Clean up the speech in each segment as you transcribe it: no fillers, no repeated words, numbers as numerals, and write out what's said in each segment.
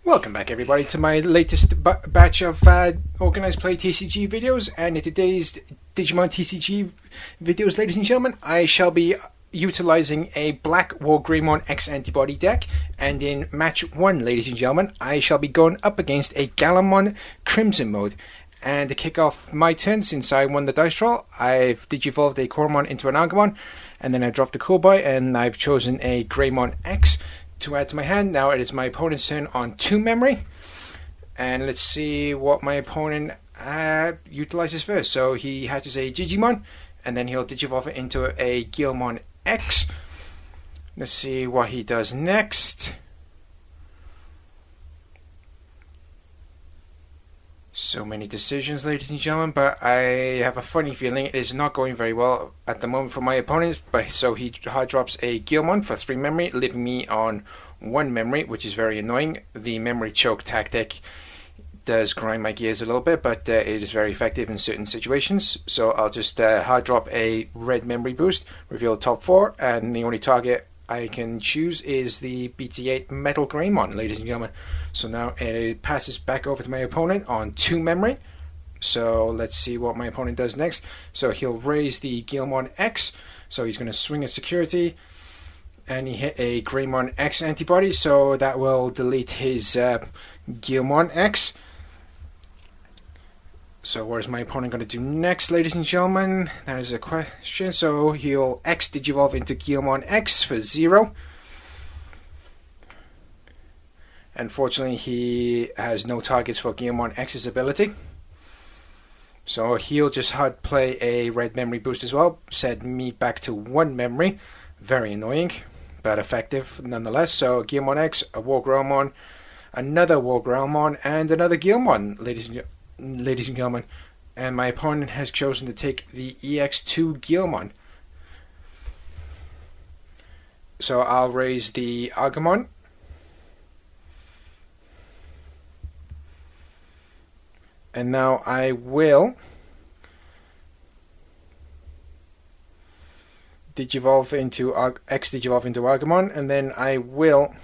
Welcome back everybody to my latest batch of Organized Play TCG videos, and in today's Digimon TCG videos, ladies and gentlemen, I shall be utilizing a BlackWarGreymon X antibody deck, and in match 1, ladies and gentlemen, I shall be going up against a Gallimon Crimson mode. And to kick off my turn, since I won the dice roll, I've digivolved a Coromon into an Agumon, and then I dropped the Cool Boy, and I've chosen a Greymon X to add to my hand. Now it is my opponent's turn on 2 memory, and let's see what my opponent utilizes first. So he hatches a Digimon, and then he'll digivolve it into a Guilmon X. Let's see what he does next. So many decisions, ladies and gentlemen, but I have a funny feeling it is not going very well at the moment for my opponents. But so he hard drops a Guilmon for 3 memory, leaving me on 1 memory, which is very annoying. The memory choke tactic does grind my gears a little bit, but it is very effective in certain situations. So I'll just hard drop a red memory boost, reveal top 4, and the only target I can choose is the BT8 BlackWarGreymon, ladies and gentlemen. So now it passes back over to my opponent on 2 memory. So let's see what my opponent does next. So he'll raise the Guilmon X. So he's going to swing a security, and he hit a Greymon X antibody. So that will delete his Guilmon X. So what is my opponent going to do next, ladies and gentlemen? That is a question. So he'll X digivolve into Guilmon X for 0. Unfortunately, he has no targets for Guilmon X's ability. So he'll just hard play a red memory boost as well. Set me back to 1 memory. Very annoying, but effective nonetheless. So Guilmon X, a WarGreymon, another WarGreymon, and another Guilmon, ladies and gentlemen. And my opponent has chosen to take the EX2 Guilmon. So I'll raise the Agumon. And now I will digivolve into X digivolve into Agumon, and then I will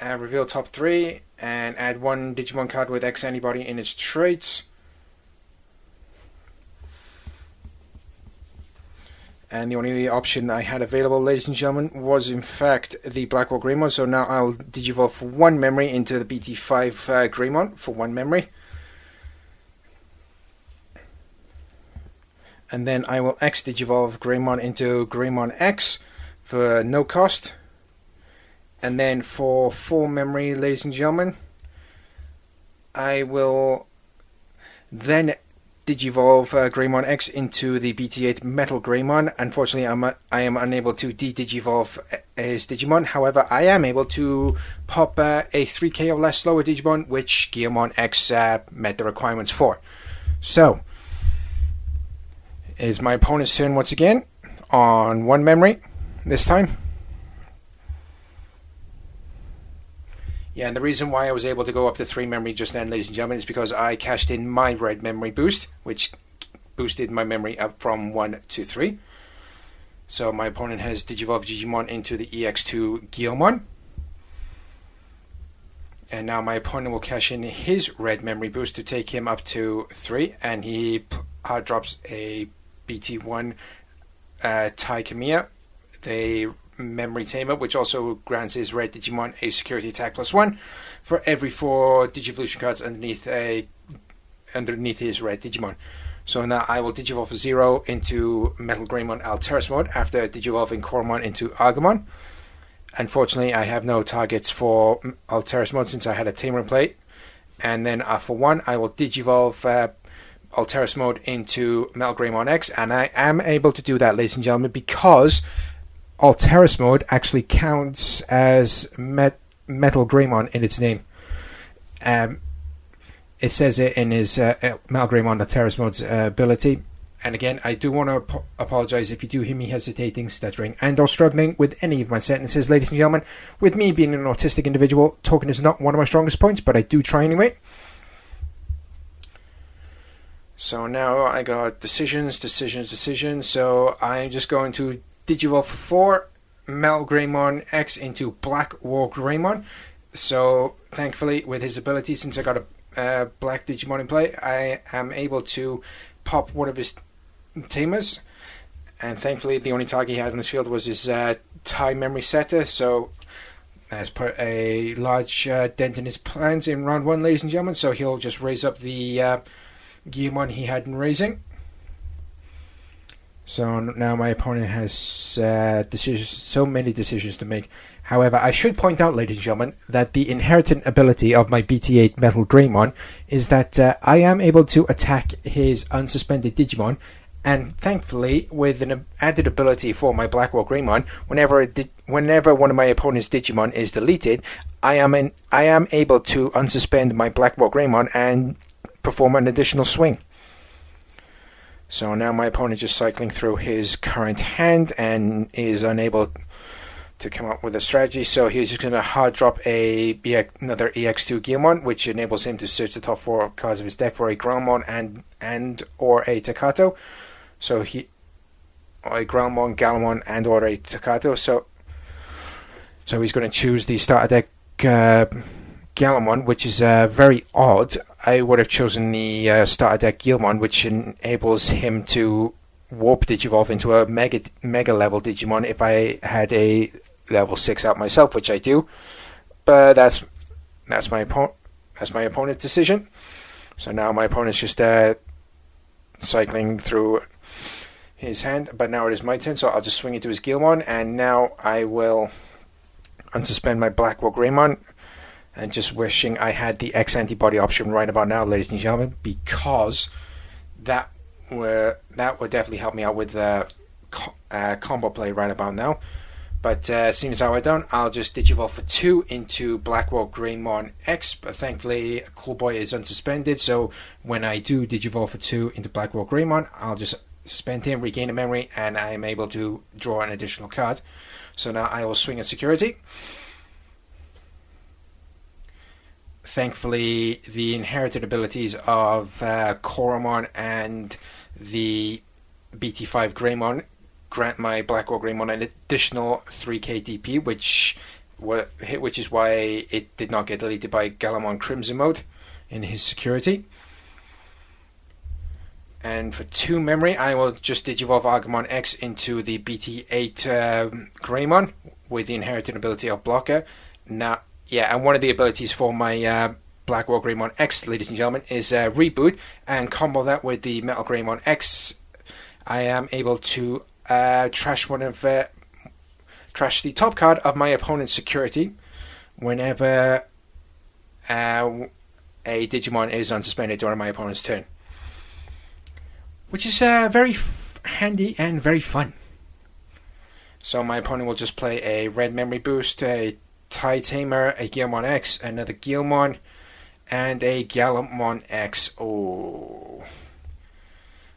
reveal top 3 and add 1 Digimon card with X antibody in its traits. And the only option I had available, ladies and gentlemen, was in fact the BlackWarGreymon. So now I'll digivolve for 1 memory into the BT5 Greymon for 1 memory. And then I will X digivolve Greymon into Greymon X for no cost. And then for 4 memory, ladies and gentlemen, I will then digivolve Greymon X into the BT8 BlackWarGreymon. Unfortunately, I am unable to de-digivolve his Digimon. However, I am able to pop a 3k or less slower Digimon, which Guilmon X met the requirements for. So, it is my opponent's turn once again on 1 memory this time. Yeah, and the reason why I was able to go up to 3 memory just then, ladies and gentlemen, is because I cashed in my red memory boost, which boosted my memory up from 1 to 3. So my opponent has digivolved Digimon into the EX2 Guilmon. And now my opponent will cash in his red memory boost to take him up to 3, and he hard drops a BT1 Kamiya, the memory tamer, which also grants his red Digimon a security attack +1 for every 4 Digivolution cards underneath his red Digimon. So now I will digivolve for 0 into BlackWarGreymon Alteris mode after digivolving Coromon into Agumon. Unfortunately, I have no targets for Alteris mode since I had a tamer in play. And then for 1, I will digivolve Alteris mode into BlackWarGreymon X, and I am able to do that, ladies and gentlemen, because Alteris mode actually counts as BlackWarGreymon in its name. It says it in his BlackWarGreymon Alteris mode's ability. And again, I do want to apologize if you do hear me hesitating, stuttering, and or struggling with any of my sentences, ladies and gentlemen. With me being an autistic individual, talking is not one of my strongest points, but I do try anyway. So now I got decisions. So I'm just going to digivolve for 4 BT11 X into BlackWarGreymon. So thankfully, with his ability, since I got a black Digimon in play, I am able to pop one of his tamers. And thankfully, the only target he had on his field was his TIE memory setter. So has put a large dent in his plans in round 1, ladies and gentlemen. So he'll just raise up the Gearmon he had in raising. So now my opponent has so many decisions to make. However, I should point out, ladies and gentlemen, that the inherent ability of my BT8 Metal Greymon is that I am able to attack his unsuspended Digimon, and thankfully, with an added ability for my BlackWarGreymon, whenever one of my opponent's Digimon is deleted, I am able to unsuspend my BlackWarGreymon and perform an additional swing. So now my opponent is just cycling through his current hand and is unable to come up with a strategy. So he's just going to hard drop another EX2 Gearmon, which enables him to search the top 4 cards of his deck for a Groundmon and or a Takato. So a Groundmon, Galamon, and or a Takato. So he's going to choose the starter deck Galamon, which is very odd. I would have chosen the starter deck Guilmon, which enables him to warp Digivolve into a mega level Digimon if I had a level 6 out myself, which I do. But that's my opponent's decision. So now my opponent's just cycling through his hand, but now it is my turn, so I'll just swing into his Guilmon, and now I will unsuspend my BlackWarGreymon. And just wishing I had the X antibody option right about now, ladies and gentlemen, because that would definitely help me out with combo play right about now. But seeing as how I don't, I'll just Digivolve for 2 into BlackWarGreymon X. But thankfully, Cool Boy is unsuspended, so when I do Digivolve for 2 into BlackWarGreymon, I'll just suspend him, regain a memory, and I am able to draw an additional card. So now I will swing at security. Thankfully, the inherited abilities of Koromon and the BT5 Greymon grant my BlackWarGreymon an additional 3k DP, which is why it did not get deleted by Galamon Crimson mode in his security. And for 2 memory, I will just Digivolve Agumon X into the BT8 Greymon with the inherited ability of Blocker. Now, yeah, and one of the abilities for my BlackWarGreymon X, ladies and gentlemen, is Reboot, and combo that with the Metal Greymon X. I am able to trash the top card of my opponent's security whenever a Digimon is unsuspended during my opponent's turn, which is very handy and very fun. So my opponent will just play a red memory boost, a TIE Tamer, a Guilmon X, another Guilmon, and a Galamon X. Oh.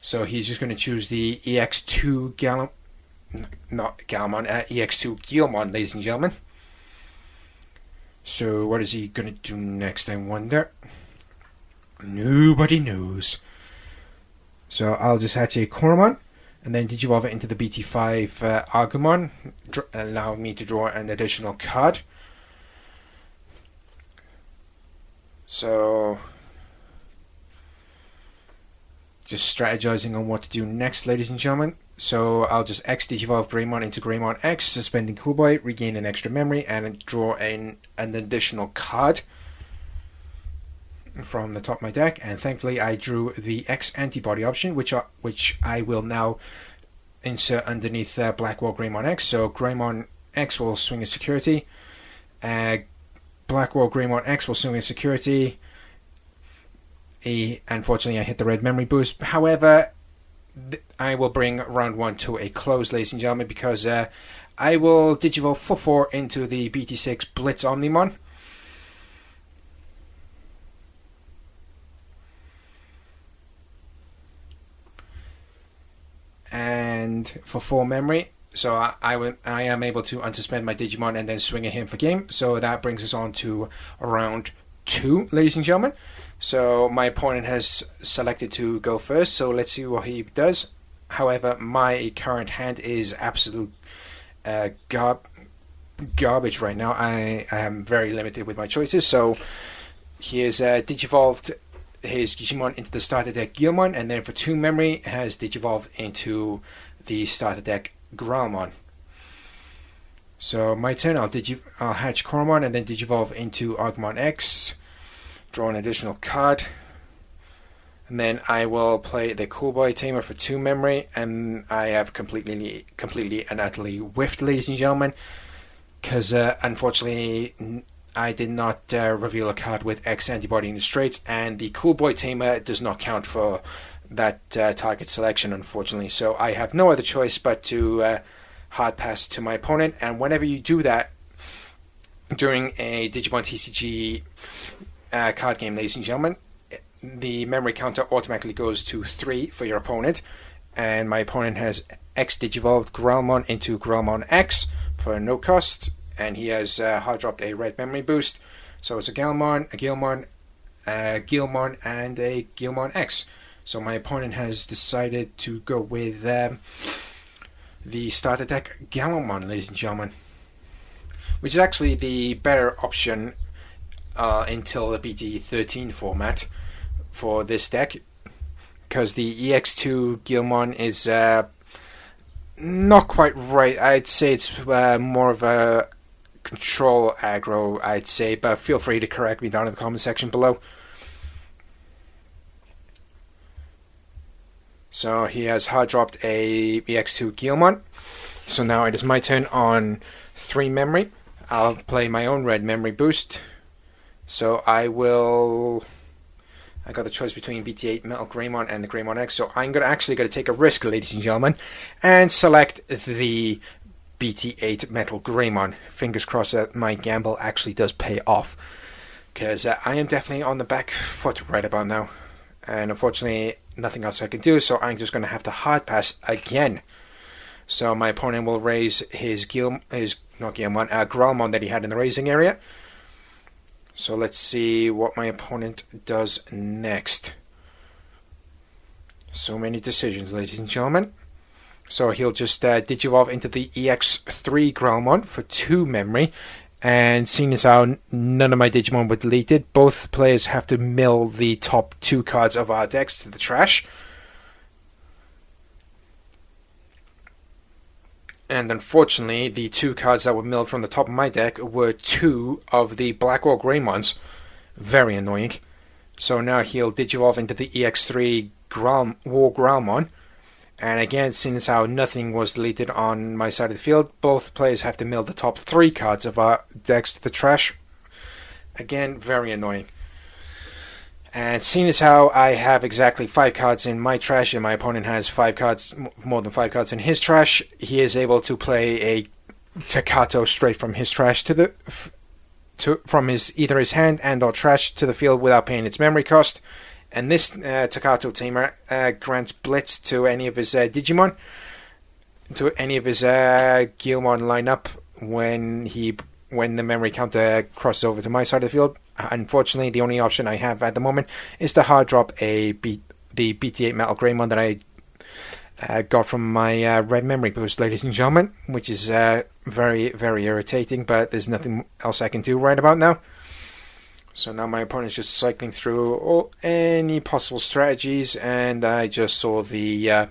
So he's just going to choose the EX2 EX2 Guilmon, ladies and gentlemen. So what is he going to do next, I wonder? Nobody knows. So I'll just hatch a Koromon, and then Digivolve it into the BT5 Agumon, allow me to draw an additional card. So, just strategizing on what to do next, ladies and gentlemen. So I'll just X Digivolve Greymon into Greymon X, suspending Cool Boy, regain an extra memory, and draw an additional card from the top of my deck. And thankfully, I drew the X antibody option, which I will now insert underneath BlackWarGreymon X. So Greymon X will swing a security. BlackWarGreymon X will swing a security. Unfortunately, I hit the red memory boost. However, I will bring round 1 to a close, ladies and gentlemen, because I will Digivolve for 4 into the BT6 Blitz Omnimon. And for 4 memory, so I am able to unsuspend my Digimon and then swing at him for game. So that brings us on to round 2, ladies and gentlemen. So my opponent has selected to go first, so let's see what he does. However, my current hand is absolute garbage right now. I am very limited with my choices, so he has digivolved his Digimon into the starter deck Guilmon, and then for 2 memory has digivolved into the starter deck Growlmon. So my turn, I'll hatch Coromon and then digivolve into Agumon X, draw an additional card, and then I will play the Cool Boy Tamer for 2 memory, and I have completely and utterly whiffed, ladies and gentlemen, because unfortunately I did not reveal a card with X antibody in the straights, and the Cool Boy Tamer does not count for that target selection, unfortunately. So I have no other choice but to hard pass to my opponent, and whenever you do that during a Digimon TCG card game, ladies and gentlemen, the memory counter automatically goes to 3 for your opponent, and my opponent has X digivolved Growlmon into Growlmon X for no cost, and he has hard dropped a red memory boost. So it's a Galmon, a Guilmon, a Guilmon, and a Guilmon X. So my opponent has decided to go with the starter deck Galmon, ladies and gentlemen, which is actually the better option until the BT13 format for this deck, because the EX2 Guilmon is not quite right. I'd say it's more of a control aggro, I'd say, but feel free to correct me down in the comment section below. So he has hard dropped a EX2 Guilmon. So now it is my turn on 3 memory. I'll play my own red memory boost. So I got the choice between BT8 BlackWarGreymon and the Greymon X. So I'm actually going to take a risk, ladies and gentlemen, and select the BT8 BlackWarGreymon. Fingers crossed that my gamble actually does pay off, because I am definitely on the back foot right about now. And unfortunately, nothing else I can do, so I'm just going to have to hard pass again. So my opponent will raise his Growlmon that he had in the raising area. So let's see what my opponent does next. So many decisions, ladies and gentlemen. So he'll just digivolve into the EX3 Growlmon for 2 memory. And seeing as how none of my Digimon were deleted, both players have to mill the top 2 cards of our decks to the trash. And unfortunately, the 2 cards that were milled from the top of my deck were 2 of the BlackWarGreymons. Very annoying. So now he'll digivolve into the EX3 WarGreymon. And again, since how nothing was deleted on my side of the field, both players have to mill the top 3 cards of our decks to the trash. Again, very annoying. And seeing as how I have exactly 5 cards in my trash and my opponent has 5 cards, more than 5 cards in his trash, he is able to play a Takato straight from his trash from either his hand and or trash to the field without paying its memory cost. And this Takato Tamer grants Blitz to any of his Digimon, to any of his Guilmon lineup when the memory counter crosses over to my side of the field. Unfortunately, the only option I have at the moment is to hard drop the BT8 BlackWarGreymon that I got from my red memory boost, ladies and gentlemen, which is very, very irritating, but there's nothing else I can do right about now. So now my opponent's just cycling through any possible strategies, and I just saw the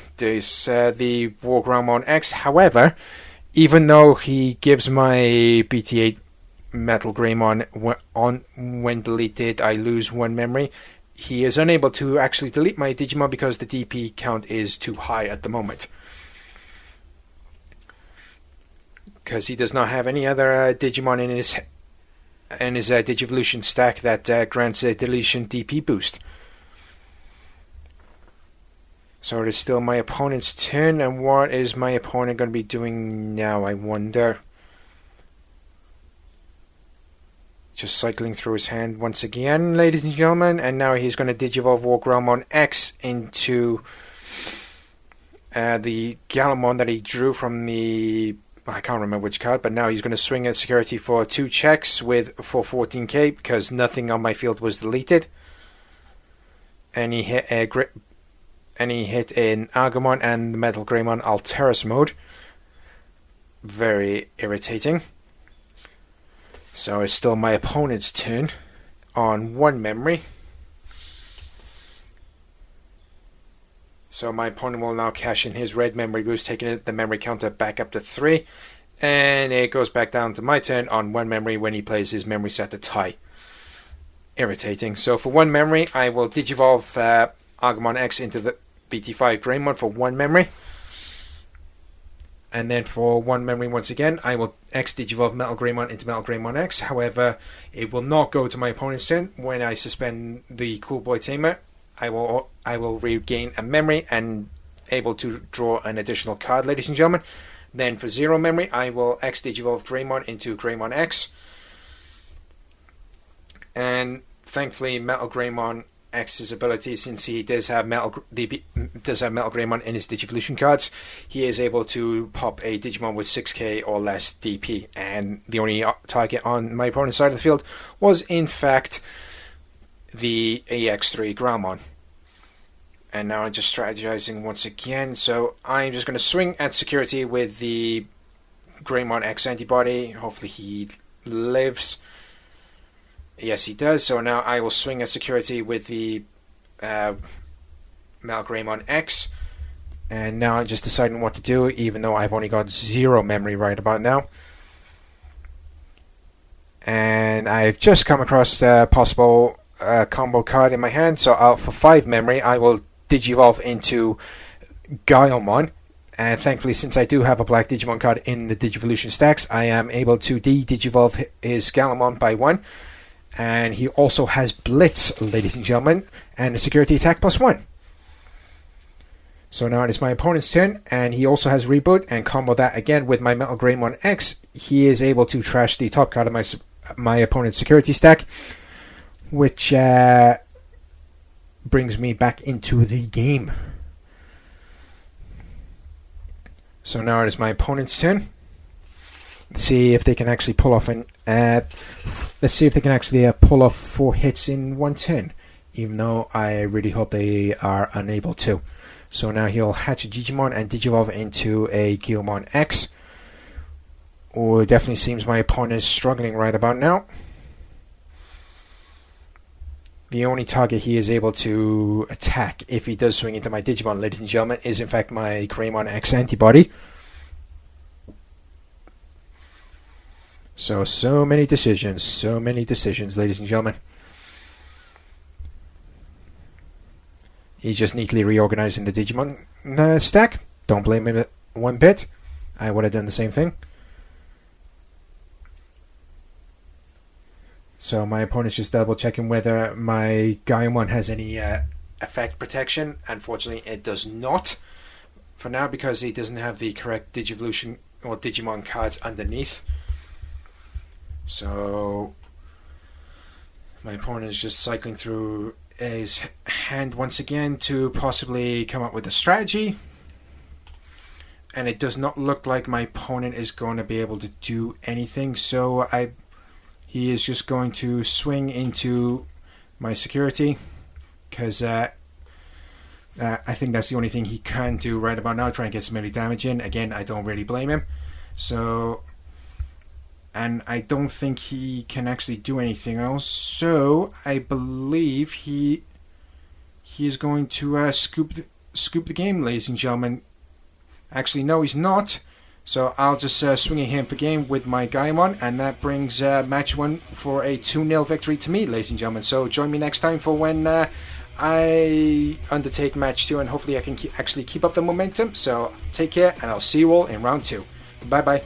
the WarGreymon X. However, even though he gives my BT8 BlackWarGreymon when deleted, I lose 1 memory, he is unable to actually delete my Digimon because the DP count is too high at the moment. Because he does not have any other Digimon in his Digivolution stack that grants a deletion DP boost. So it is still my opponent's turn, and what is my opponent going to be doing now, I wonder? Just cycling through his hand once again, ladies and gentlemen, and now he's going to Digivolve WarGreymon X into the Galmon that he drew from the... I can't remember which card, but now he's going to swing a security for 2 checks for 14k because nothing on my field was deleted. And he hit any hit in Agumon and the Metal Greymon Alteris mode. Very irritating. So it's still my opponent's turn on 1 memory. So my opponent will now cash in his red memory boost, taking the memory counter back up to 3. And it goes back down to my turn on 1 memory when he plays his memory set to tie. Irritating. So for 1 memory, I will Digivolve Agumon X into the BT5 for 1 memory. And then for 1 memory once again, I will X Digivolve Metal Greymon into Metal Greymon X. However, it will not go to my opponent's turn. When I suspend the Cool Boy Tamer, I will regain a memory and able to draw an additional card, ladies and gentlemen. Then for 0 memory, I will X Digivolve Greymon into Greymon X. And thankfully, Metal Greymon X's ability, since he does have Metal Greymon in his Digivolution cards, he is able to pop a Digimon with 6k or less DP. And the only target on my opponent's side of the field was, in fact, the AX3 Greymon. And now I'm just strategizing once again. So I'm just going to swing at security with the Greymon X antibody. Hopefully he lives. Yes, he does. So now I will swing at security with the Metal Greymon X. And now I'm just deciding what to do, even though I've only got 0 memory right about now. And I've just come across a possible combo card in my hand. So for 5 memory, I will Digivolve into Guilemon. And thankfully, since I do have a black Digimon card in the Digivolution stacks, I am able to Digivolve his Guilemon by 1. And he also has Blitz, ladies and gentlemen, and a security attack +1. So now it is my opponent's turn, and he also has Reboot, and combo that again with my Metal Greymon X. He is able to trash the top card of my opponent's security stack, which brings me back into the game. So now it is my opponent's turn. Let's see if they can actually pull off pull off 4 hits in 1 turn, even though I really hope they are unable to. So now he'll hatch a Digimon and Digivolve into a Guilemon X. Oh, it definitely seems my opponent is struggling right about now. The only target he is able to attack if he does swing into my Digimon, ladies and gentlemen, is in fact my Greymon X antibody. So many decisions, ladies and gentlemen. He's just neatly reorganizing the Digimon stack. Don't blame him 1 bit. I would have done the same thing. So my opponent's just double checking whether my Guilemon has any effect protection. Unfortunately, it does not for now, because he doesn't have the correct Digivolution or Digimon cards underneath. So my opponent is just cycling through his hand once again to possibly come up with a strategy. And it does not look like my opponent is going to be able to do anything. So he is just going to swing into my security, because I think that's the only thing he can do right about now, try and get some melee damage in. Again, I don't really blame him. So, and I don't think he can actually do anything else. So I believe he is going to scoop the game, ladies and gentlemen. Actually, no, he's not. So I'll just swing at him for game with my Guilemon, and that brings match 1 for a 2-0 victory to me, ladies and gentlemen. So join me next time for when I undertake match 2, and hopefully I can actually keep up the momentum. So take care, and I'll see you all in round 2. Bye bye.